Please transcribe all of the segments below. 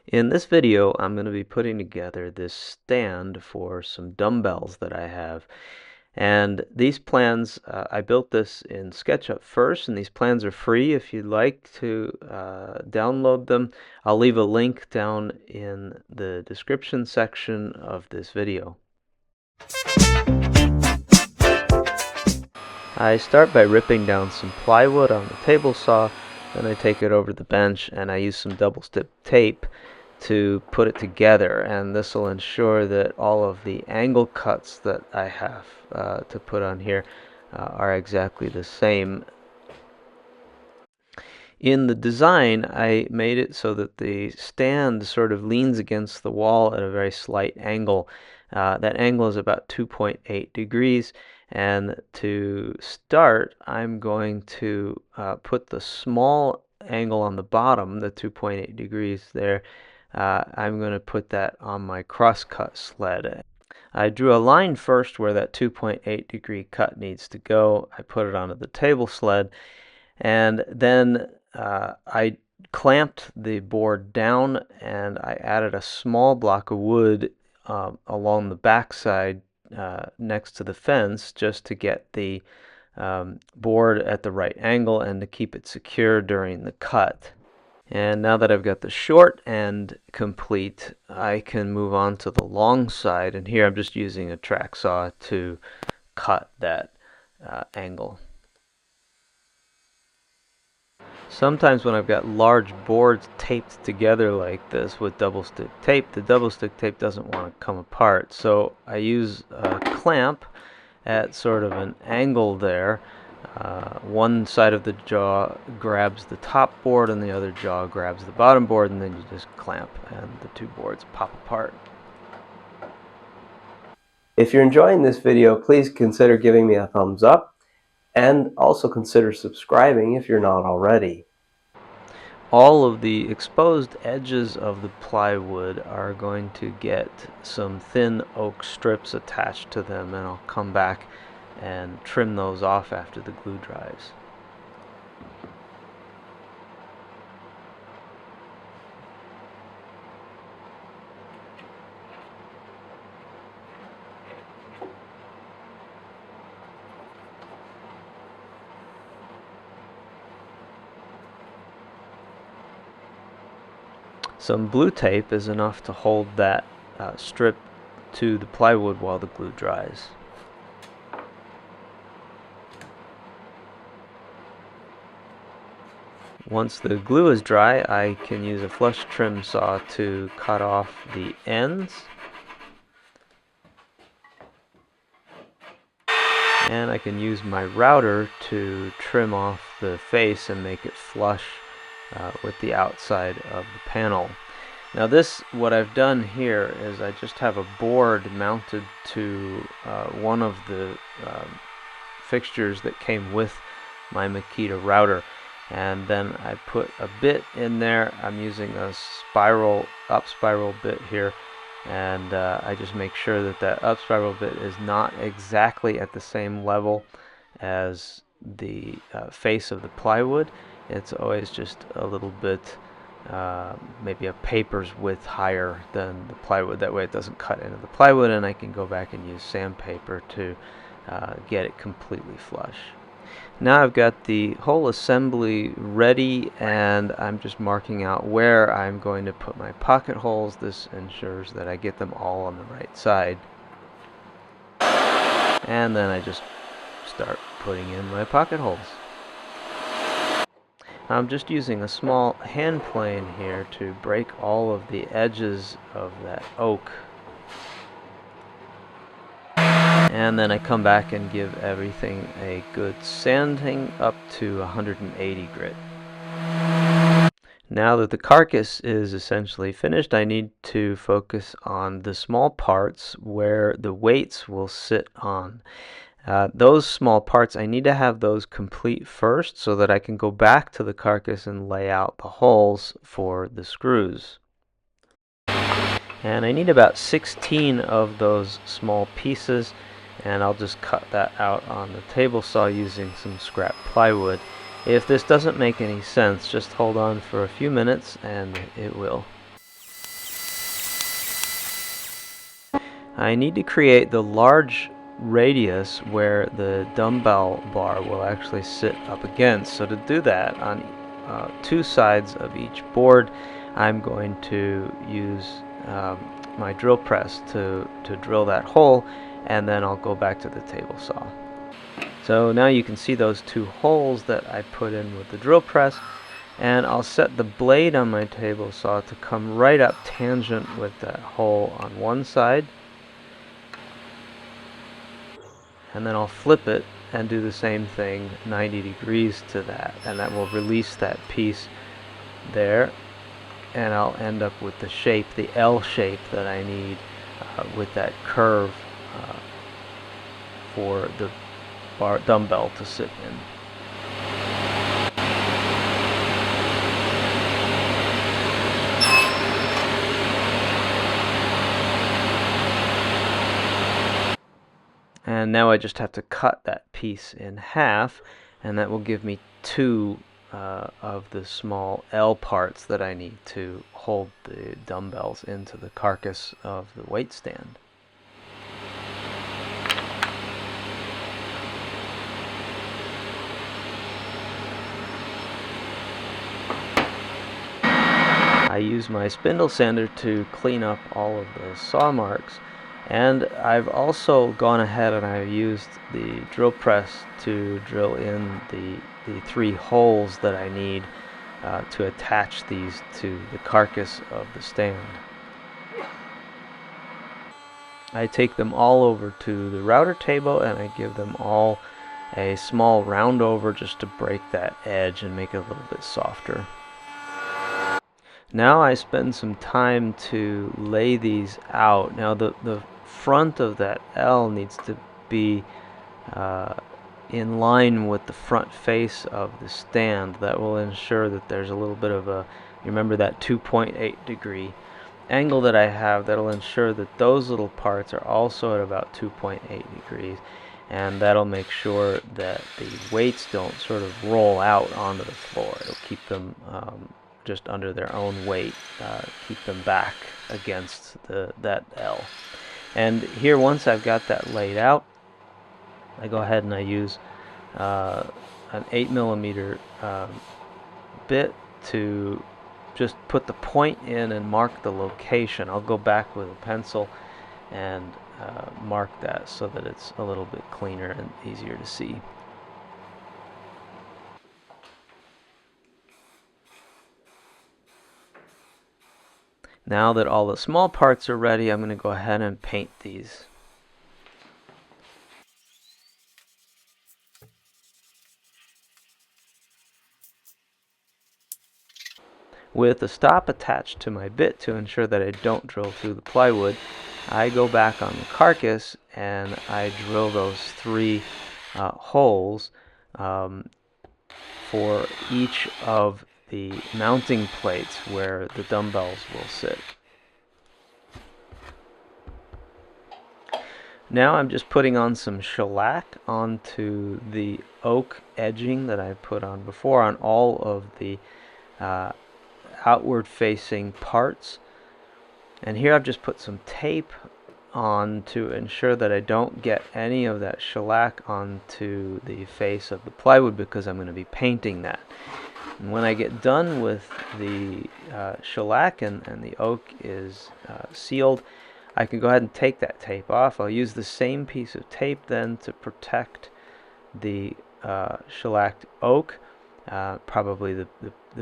In this video, I'm going to be putting together this stand for some dumbbells that I have. And these plans, I built this in SketchUp first, and these plans are free if you'd like to download them. I'll leave a link down in the description section of this video. I start by ripping down some plywood on the table saw, then I take it over the bench and I use some double stick tape to put it together, and this will ensure that all of the angle cuts that I have to put on here are exactly the same. In the design, I made it so that the stand sort of leans against the wall at a very slight angle. That angle is about 2.8 degrees, and to start, I'm going to put the small angle on the bottom, the 2.8 degrees there. I'm going to put that on my crosscut sled. I drew a line first where that 2.8 degree cut needs to go. I put it onto the table sled, and then I clamped the board down and I added a small block of wood along the backside next to the fence just to get the board at the right angle and to keep it secure during the cut. And now that I've got the short end complete, I can move on to the long side, and here I'm just using a track saw to cut that angle. Sometimes when I've got large boards taped together like this with double stick tape, the double stick tape doesn't want to come apart. So I use a clamp at sort of an angle there. One side of the jaw grabs the top board and the other jaw grabs the bottom board, and then you just clamp and the two boards pop apart. If you're enjoying this video, please consider giving me a thumbs up, and also consider subscribing if you're not already. All of the exposed edges of the plywood are going to get some thin oak strips attached to them, and I'll come back and trim those off after the glue dries. Some blue tape is enough to hold that strip to the plywood while the glue dries. Once the glue is dry, I can use a flush trim saw to cut off the ends. And I can use my router to trim off the face and make it flush with the outside of the panel. Now what I've done here is I just have a board mounted to one of the fixtures that came with my Makita router, and then I put a bit in there. I'm using a up spiral bit here, and I just make sure that that up spiral bit is not exactly at the same level as the face of the plywood. It's always just a little bit, maybe a paper's width higher than the plywood. That way it doesn't cut into the plywood, and I can go back and use sandpaper to get it completely flush. Now I've got the whole assembly ready, and I'm just marking out where I'm going to put my pocket holes. This ensures that I get them all on the right side. And then I just start putting in my pocket holes. I'm just using a small hand plane here to break all of the edges of that oak. And then I come back and give everything a good sanding up to 180 grit. Now that the carcass is essentially finished, I need to focus on the small parts where the weights will sit on. Those small parts, I need to have those complete first so that I can go back to the carcass and lay out the holes for the screws. And I need about 16 of those small pieces, and I'll just cut that out on the table saw using some scrap plywood. If this doesn't make any sense, just hold on for a few minutes and it will. I need to create the large radius where the dumbbell bar will actually sit up against. So to do that, on two sides of each board, I'm going to use my drill press to drill that hole, and then I'll go back to the table saw. So now you can see those two holes that I put in with the drill press, and I'll set the blade on my table saw to come right up tangent with that hole on one side, and then I'll flip it and do the same thing 90 degrees to that, and that will release that piece there, and I'll end up with the shape, the L shape that I need with that curve for the dumbbell to sit in. And now I just have to cut that piece in half, and that will give me two of the small L parts that I need to hold the dumbbells into the carcass of the weight stand. I use my spindle sander to clean up all of the saw marks, and I've also gone ahead and I've used the drill press to drill in the three holes that I need to attach these to the carcass of the stand. I take them all over to the router table and I give them all a small round over just to break that edge and make it a little bit softer. Now I spend some time to lay these out. Now the front of that L needs to be in line with the front face of the stand. That will ensure that there's a little bit of a, you remember that 2.8 degree angle that I have, that'll ensure that those little parts are also at about 2.8 degrees, and that'll make sure that the weights don't sort of roll out onto the floor. It'll keep them just under their own weight, keep them back against that L. And here, once I've got that laid out, I go ahead and I use an 8mm bit to just put the point in and mark the location. I'll go back with a pencil and mark that so that it's a little bit cleaner and easier to see. Now that all the small parts are ready, I'm going to go ahead and paint these. With a stop attached to my bit to ensure that I don't drill through the plywood, I go back on the carcass and I drill those three holes for each of the mounting plates where the dumbbells will sit. Now I'm just putting on some shellac onto the oak edging that I put on before on all of the outward facing parts, and here I've just put some tape on to ensure that I don't get any of that shellac onto the face of the plywood, because I'm going to be painting that. And when I get done with the shellac and the oak is sealed, I can go ahead and take that tape off. I'll use the same piece of tape then to protect the shellacked oak. Probably the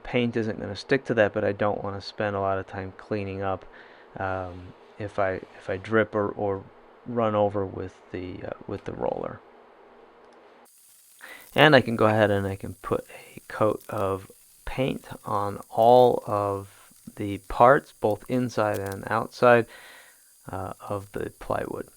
paint isn't going to stick to that, but I don't want to spend a lot of time cleaning up if I drip or run over with the roller. And I can go ahead and I can put a coat of paint on all of the parts, both inside and outside of the plywood.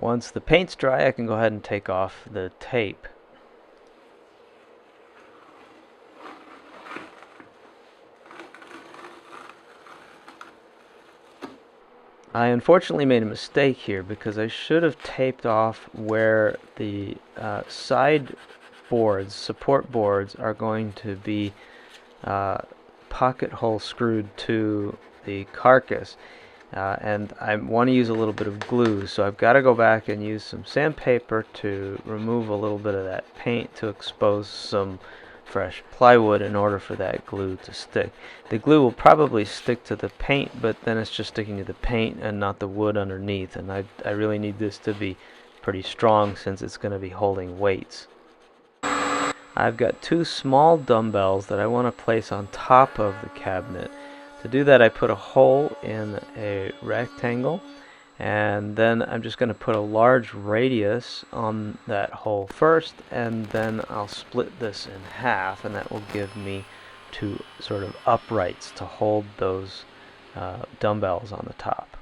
Once the paint's dry, I can go ahead and take off the tape. I unfortunately made a mistake here because I should have taped off where the side boards, support boards, are going to be pocket hole screwed to the carcass. And I want to use a little bit of glue, so I've got to go back and use some sandpaper to remove a little bit of that paint to expose some fresh plywood in order for that glue to stick. The glue will probably stick to the paint, but then it's just sticking to the paint and not the wood underneath, and I really need this to be pretty strong since it's going to be holding weights. I've got two small dumbbells that I want to place on top of the cabinet. To do that, I put a hole in a rectangle, and then I'm just going to put a large radius on that hole first, and then I'll split this in half, and that will give me two sort of uprights to hold those dumbbells on the top.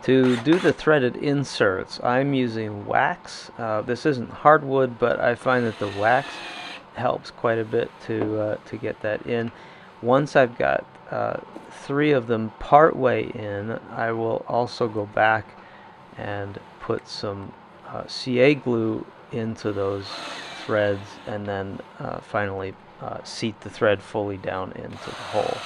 To do the threaded inserts, I'm using wax. This isn't hardwood, but I find that the wax helps quite a bit to get that in. Once I've got 3 of them part way in, I will also go back and put some CA glue into those threads, and then finally seat the thread fully down into the hole.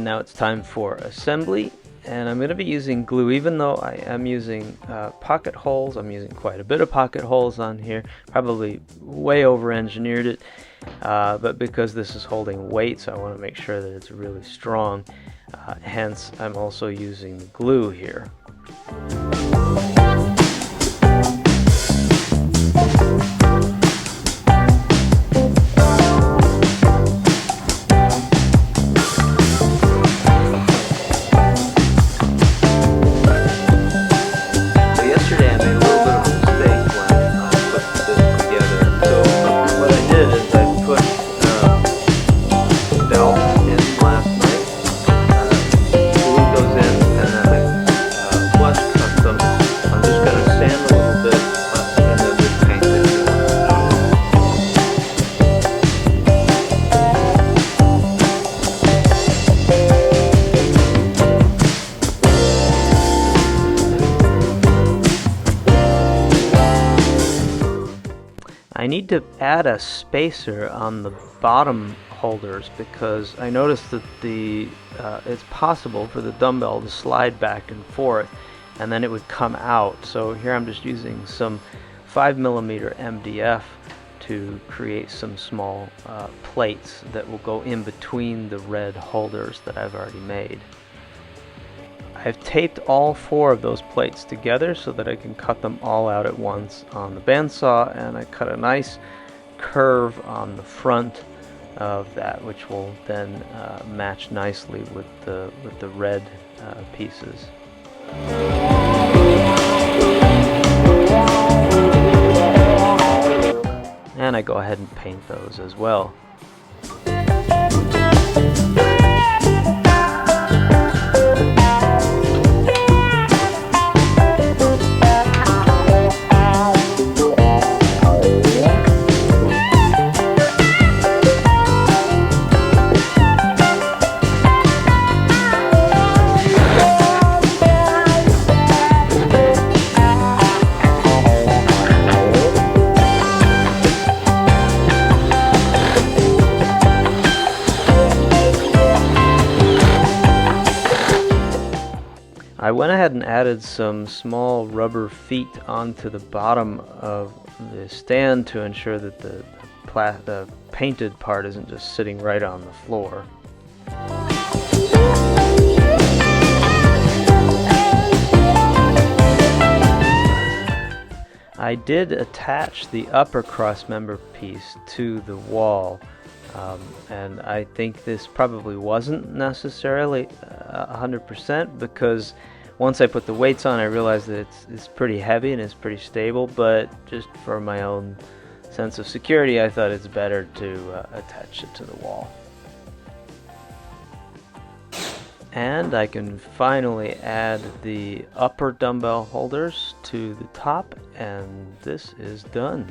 Now it's time for assembly, and I'm going to be using glue. Even though I am using pocket holes, I'm using quite a bit of pocket holes on here, probably way over engineered it, but because this is holding weights, I want to make sure that it's really strong, hence I'm also using the glue here. I need to add a spacer on the bottom holders because I noticed that it's possible for the dumbbell to slide back and forth and then it would come out. So here I'm just using some 5mm MDF to create some small plates that will go in between the red holders that I've already made. I've taped all 4 of those plates together so that I can cut them all out at once on the bandsaw, and I cut a nice curve on the front of that, which will then match nicely with the red pieces. And I go ahead and paint those as well. I went ahead and added some small rubber feet onto the bottom of the stand to ensure that the painted part isn't just sitting right on the floor. I did attach the upper cross member piece to the wall, and I think this probably wasn't necessarily 100% because once I put the weights on I realized that it's pretty heavy and it's pretty stable, but just for my own sense of security I thought it's better to attach it to the wall. And I can finally add the upper dumbbell holders to the top, and this is done.